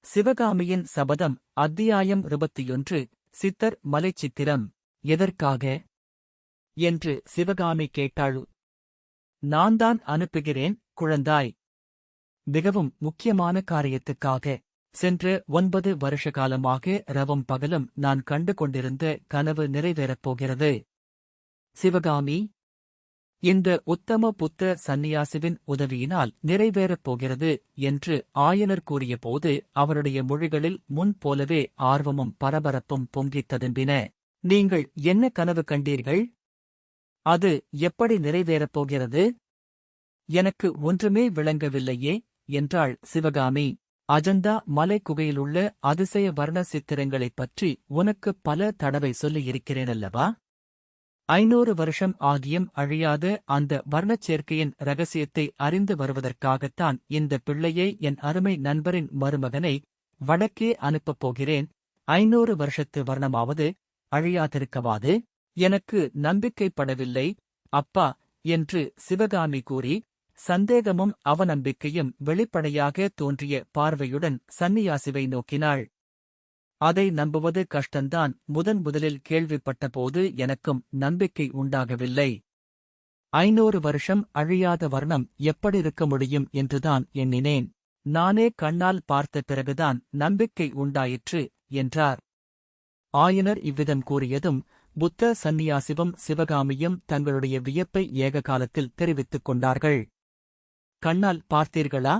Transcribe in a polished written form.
சிவகாமியின் சபதம் அத்தியாயம் 21 சித்தர் மலைச்சித்திரம். எதற்காக என்று சிவகாமி கேட்டாள். நான்தான் அனுப்புகிறேன் குழந்தாய். மிகவும் முக்கியமான காரியத்துக்காக. சென்ற 9 வருஷ காலமாக இரவும் பகலும் நான் கண்டு கொண்டிருந்த கனவு நிறைவேறப் போகிறது. சிவகாமி, இந்த உத்தம புத்த சந்நியாசிவின் உதவியினால் நிறைவேறப் போகிறது என்று ஆயனர் கூறியபோது அவருடைய மொழிகளில் முன் போலவே ஆர்வமும் பரபரப்பும் பொங்கித் ததும்பின. நீங்கள் என்ன கனவு கண்டீர்கள்? அது எப்படி நிறைவேறப் போகிறது? எனக்கு ஒன்றுமே விளங்கவில்லையே என்றாள் சிவகாமி. அஜந்தா மலை குகையிலுள்ள அதிசய வர்ண சித்திரங்களைப் பற்றி உனக்கு பல தடவை சொல்லியிருக்கிறேனல்லவா? 500 வருஷம் ஆகியும் அழியாத அந்த வர்ணச் சேர்க்கையின் இரகசியத்தை அறிந்து வருவதற்காகத்தான் இந்த பிள்ளையை, என் அருமை நண்பரின் மருமகனை, வடக்கே அனுப்பப் போகிறேன். 500 வருஷத்து வர்ணமாவது அழியாதிருக்கவாது? எனக்கு நம்பிக்கைப்படவில்லை அப்பா என்று சிவகாமி கூறி, சந்தேகமும் அவநம்பிக்கையும் வெளிப்படையாக தோன்றிய பார்வையுடன் சந்நியாசிவை நோக்கினாள். அதை நம்புவது கஷ்டந்தான். முதலில் கேள்விப்பட்டபோது எனக்கும் நம்பிக்கை உண்டாகவில்லை. 500 வருஷம் அழியாத வர்ணம் எப்படியிருக்க முடியும் என்றுதான் எண்ணினேன். நானே கண்ணால் பார்த்த பிறகுதான் நம்பிக்கை உண்டாயிற்று என்றார். ஆயனர் இவ்விதம் கூறியதும் புத்த சந்நியாசிவும் சிவகாமியும் தங்களுடைய வியப்பை ஏக காலத்தில் தெரிவித்துக் கொண்டார்கள். கண்ணால் பார்த்தீர்களா